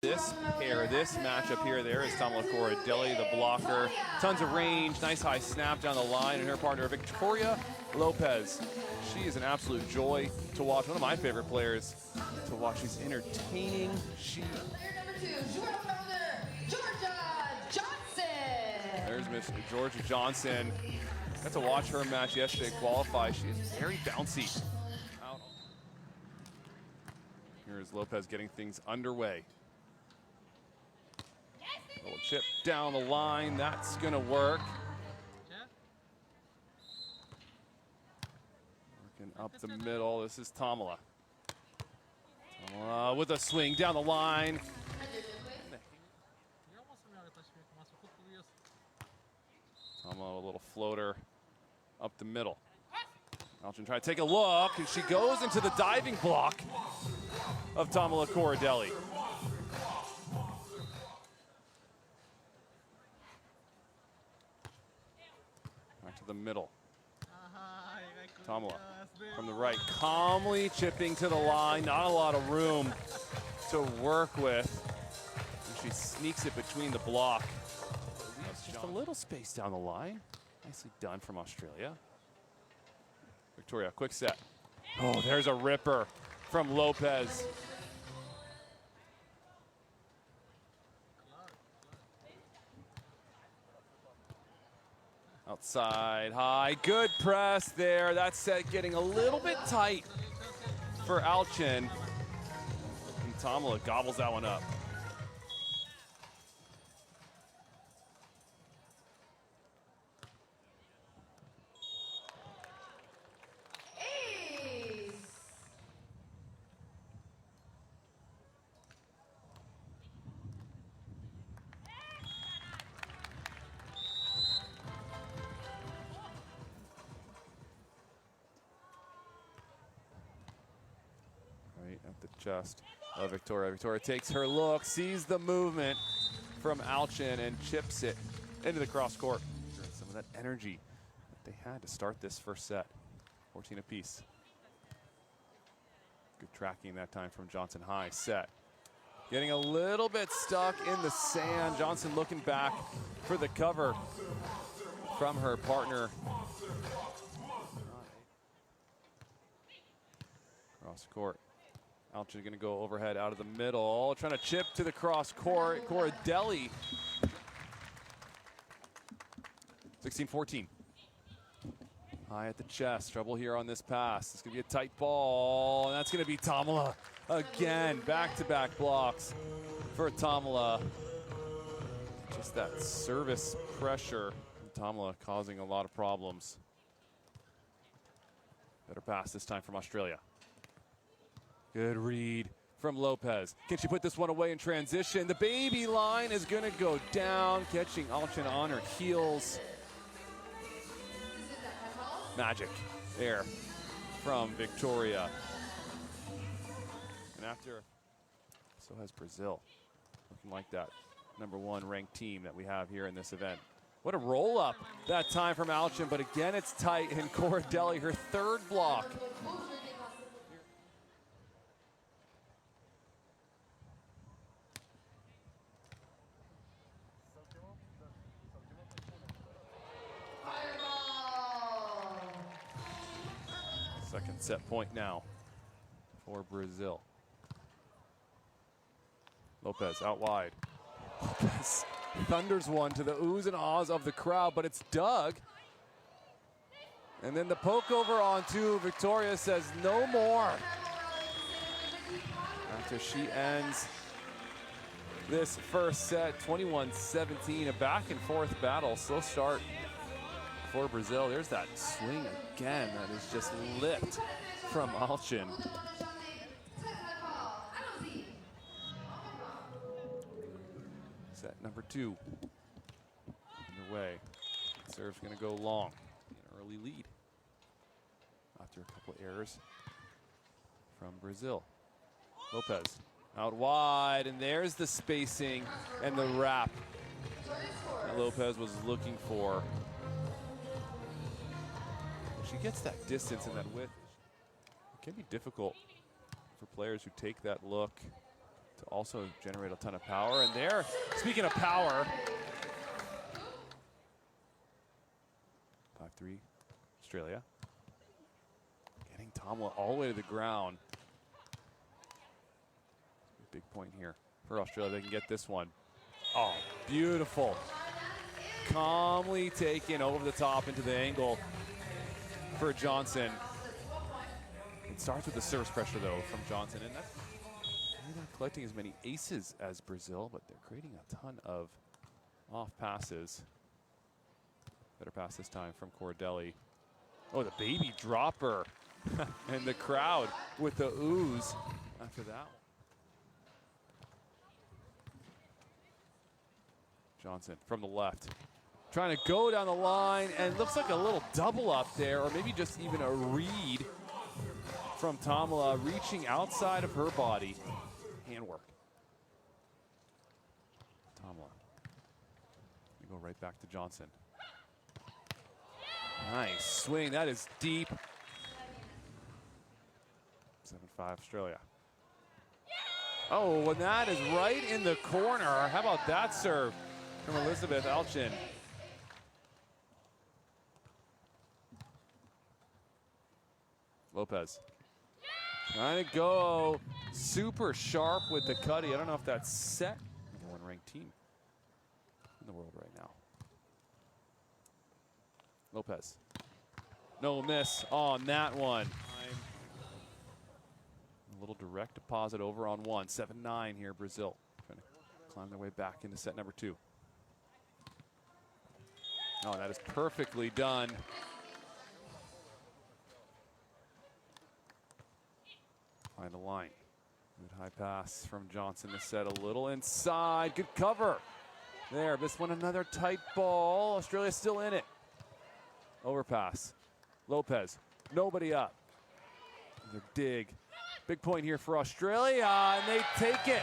This pair, this matchup here, there is Tabla Corradelli, the blocker. Tons of range, nice high snap down the line, and her partner, Victoria Lopez. She is an absolute joy to watch. One of my favorite players to watch. She's entertaining. Player number 2, Georgia Johnson. There's Miss Georgia Johnson. Got to watch her match yesterday qualify. She is very bouncy. Here is Lopez getting things underway. Little chip down the line, that's gonna work. Working up the middle, this is Thamela. Thamela with a swing down the line. Thamela, a little floater up the middle. Alchin trying to take a look, and she goes into the diving block of Tabla Corradelli. Back to the middle. Thamela from the right, calmly chipping to the line. Not a lot of room to work with. And she sneaks it between the block. Just a little space down the line. Nicely done from Australia. Victoria, quick set. Oh, there's a ripper from Lopez. Outside high, good press there. That set getting a little bit tight for Alchin. And Thamela gobbles that one up. At the chest of Victoria. Victoria takes her look, sees the movement from Alchin and chips it into the cross court. Some of that energy that they had to start this first set. 14 apiece. Good tracking that time from Johnson. High set. Getting a little bit stuck in the sand. Johnson looking back for the cover from her partner. Cross court. Alchin going to go overhead out of the middle, trying to chip to the cross court. Corradelli. 16-14. High at the chest. Trouble here on this pass. It's going to be a tight ball, and that's going to be Thamela again. Back-to-back blocks for Thamela. Just that service pressure. Thamela causing a lot of problems. Better pass this time from Australia. Good read from Lopez. Can she put this one away in transition? The baby line is going to go down, catching Alchin on her heels. Magic there from Victoria. And after, so has Brazil. Looking like that #1 ranked team that we have here in this event. What a roll up that time from Alchin, but again it's tight, and Corradelli, her third block. Second set point now for Brazil. Lopez out wide. Lopez thunders one to the oohs and ahs of the crowd, but it's dug. And then the poke over onto Victoria says no more. After she ends this first set, 21-17, a back and forth battle. Slow start for Brazil. There's that swing again that is just lipped from Alchin. Set number 2 underway. Serve's going to go long. An early lead after a couple errors from Brazil. Lopez out wide, and there's the spacing and the wrap that Lopez was looking for. She gets that distance and that width. It can be difficult for players who take that look to also generate a ton of power. And there, speaking of power, 5-3, Australia. Getting Hthamela all the way to the ground. Big point here for Australia. They can get this one. Oh, beautiful. Calmly taken over the top into the angle for Johnson. It starts with the service pressure, though, from Johnson. And that's, they're not collecting as many aces as Brazil, but they're creating a ton of off passes. Better pass this time from Cordelli. Oh, the baby dropper. And the crowd with the ooze after that one. Johnson from the left. Trying to go down the line, and looks like a little double up there, or maybe just even a read from Hthamela, reaching outside of her body. Handwork. Hthamela. Go right back to Johnson. Nice swing, that is deep. 7-5 Australia. Oh, and that is right in the corner. How about that serve from teamb-Alchin? Lopez. Trying to go super sharp with the cutty. I don't know if that's set. Number one ranked team in the world right now. Lopez. No miss on that one. A little direct deposit over on one. 7-9 here, Brazil. Trying to climb their way back into set number 2. Oh, that is perfectly done. Find the line. Good high pass from Johnson to set a little inside. Good cover. There, this one another tight ball. Australia still in it. Overpass. Lopez. Nobody up. Another dig. Big point here for Australia, and they take it.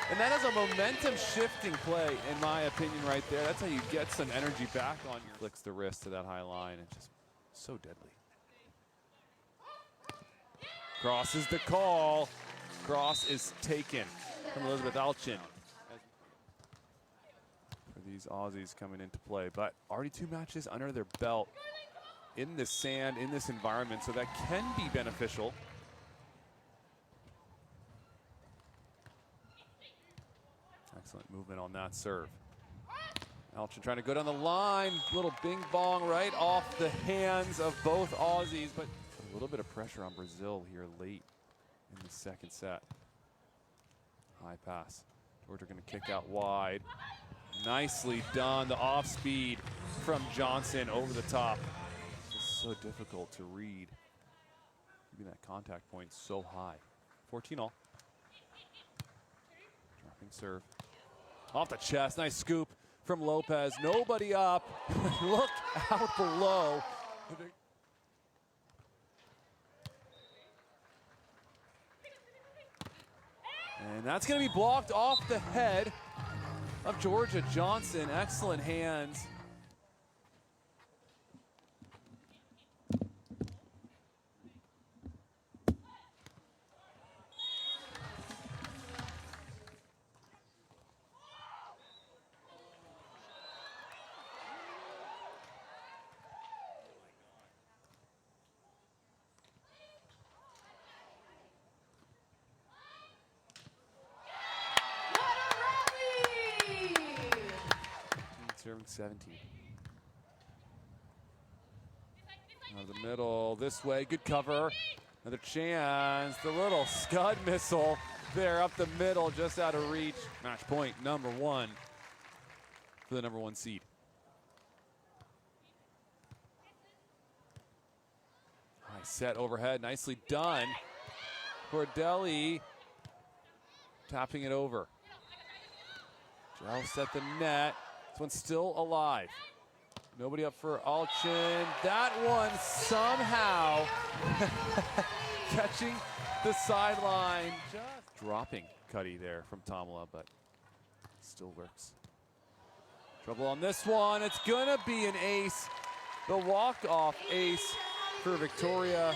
And that is a momentum-shifting play, in my opinion, right there. That's how you get some energy back on your... Flicks the wrist to that high line, and just so deadly. Cross is the call. Cross is taken from teamb-Alchin. For these Aussies coming into play, but already 2 matches under their belt in this sand, in this environment, so that can be beneficial. Excellent movement on that serve. Alchin trying to go down the line. Little bing bong right off the hands of both Aussies, but a little bit of pressure on Brazil here late in the second set. High pass. Georgia going to kick out wide. Nicely done. The off speed from Johnson over the top. It's so difficult to read. Keeping that contact point so high. 14-all. Dropping serve. Off the chest, nice scoop from Lopez. Nobody up. Look out below. And that's going to be blocked off the head of Georgia Johnson. Excellent hands. Serving 17. Out of the middle, this way, good cover. Another chance, the little scud missile there up the middle, just out of reach. Match point number 1 for the number 1 seed. High set overhead, nicely done. Cordelli tapping it over. Joust at the net. This one's still alive. Nobody up for Alchin. That one somehow catching the sideline. Just dropping Cuddy there from Hthamela, but still works. Trouble on this one. It's gonna be an ace. The walk-off ace for Victoria.